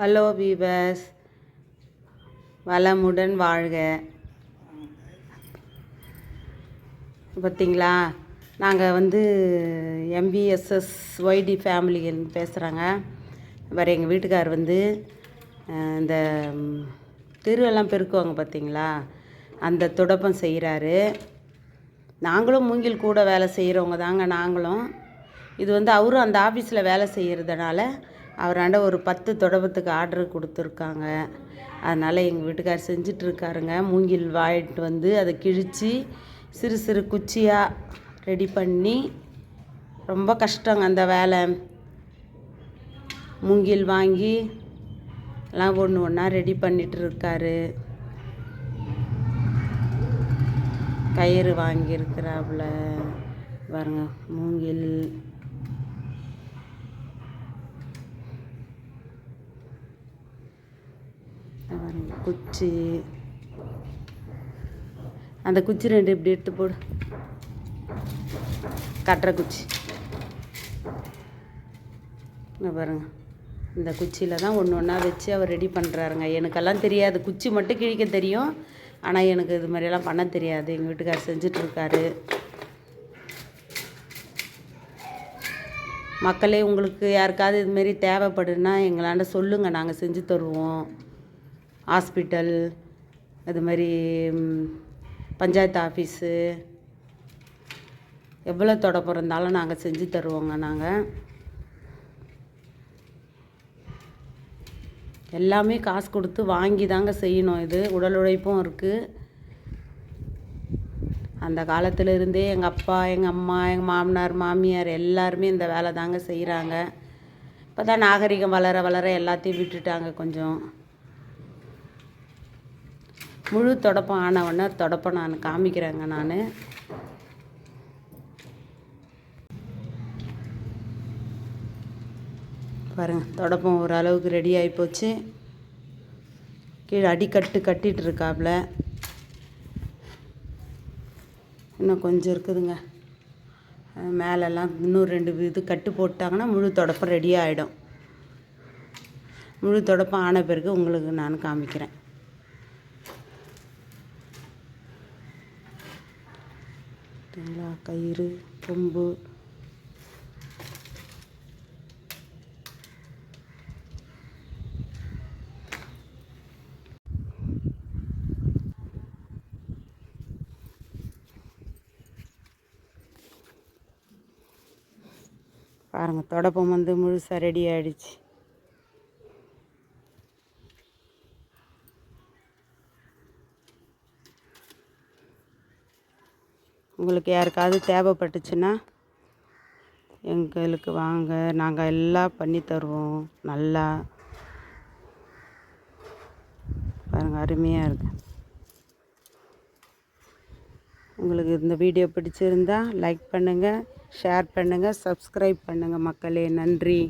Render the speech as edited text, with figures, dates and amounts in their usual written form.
Hello viewers, வளமுடன் வாழ்க. பார்த்தீங்களா, நாங்கள் எம்பிஎஸ்எஸ் ஒய்டி ஃபேமிலின்னு பேசுகிறாங்க. வேறு எங்கள் வீட்டுக்கார் இந்த தெருவெல்லாம் பெருக்குவாங்க பார்த்தீங்களா, அந்த துடப்பம் செய்கிறாரு. நாங்களும் மூங்கில் கூட வேலை செய்கிறவங்க தாங்க நாங்களும். இது அவரும் அந்த ஆஃபீஸில் வேலை செய்கிறதுனால அவராண்ட ஒரு 10 துடப்பத்துக்கு ஆர்டர் கொடுத்துருக்காங்க. அதனால் எங்கள் வீட்டுக்கார் செஞ்சிட்ருக்காருங்க. மூங்கில் வாங்கிட்டு அதை கிழித்து சிறு சிறு குச்சியாக ரெடி பண்ணி, ரொம்ப கஷ்டங்க அந்த வேலை. மூங்கில் வாங்கி எல்லாம் ஒன்று ஒன்றா ரெடி பண்ணிகிட்டு இருக்காரு. கயிறு வாங்கியிருக்கிறாப்புல பாருங்க, மூங்கில் குச்சி, அந்த குச்சி 2 இப்படி எடுத்து போடு, கட்டுற குச்சி பாருங்க. இந்த குச்சியில் தான் ஒன்று ஒன்றா வச்சு அவர் ரெடி பண்ணுறாருங்க. எனக்கெல்லாம் தெரியாது, குச்சி மட்டும் கிழிக்க தெரியும், ஆனால் எனக்கு இது மாதிரியெல்லாம் பண்ண தெரியாது. எங்கள் வீட்டுக்கார் செஞ்சிட்ருக்காரு. மக்களே, உங்களுக்கு யாருக்காவது இதுமாரி தேவைப்படுன்னா எங்களாண்ட சொல்லுங்கள், நாங்கள் செஞ்சு தருவோம். ஹாஸ்பிட்டல், இது மாதிரி பஞ்சாயத்து ஆஃபீஸு, எவ்வளோ தொடப்பம் இருந்தாலும் நாங்கள் செஞ்சு தருவோங்க. நாங்கள் எல்லாமே காசு கொடுத்து வாங்கி தாங்க செய்யணும். இது உடல் உழைப்பும் இருக்குது. அந்த காலத்தில் இருந்தே எங்கள் அப்பா, எங்கள் அம்மா, எங்கள் மாமனார், மாமியார் எல்லாருமே இந்த வேலை தாங்க செய்கிறாங்க. இப்போ தான் நாகரிகம் வளர வளர எல்லாத்தையும் விட்டுட்டாங்க. கொஞ்சம் முழு தொடப்பம் ஆனவொன்னே தொடப்பம் நான் காமிக்கிறேங்க. நான் பாருங்கள், தொடப்பம் ஓரளவுக்கு ரெடி ஆகி போச்சு. கீழே அடிக்கட்டு கட்டிகிட்டு இருக்காப்புல. இன்னும் கொஞ்சம் இருக்குதுங்க. மேலெல்லாம் இன்னும் 2 இது கட்டு போட்டாங்கன்னா முழு தொடப்பம் ரெடி ஆகிடும். முழு தொடப்பம் ஆன பிறகு உங்களுக்கு நான் காமிக்கிறேன். கயிறு, கொம்பு, பாருங்கள், தொடப்பம் முழுசாக ரெடி ஆகிடுச்சு. உங்களுக்கு யாருக்காவது தேவைப்பட்டுச்சுன்னா எங்களுக்கு வாங்க, நாங்கள் எல்லாம் பண்ணி தருவோம். நல்லா பாருங்கள், அருமையாக இருக்கு. உங்களுக்கு இந்த வீடியோ பிடிச்சிருந்தா லைக் பண்ணுங்கள், ஷேர் பண்ணுங்கள், சப்ஸ்கிரைப் பண்ணுங்கள் மக்களே. நன்றி.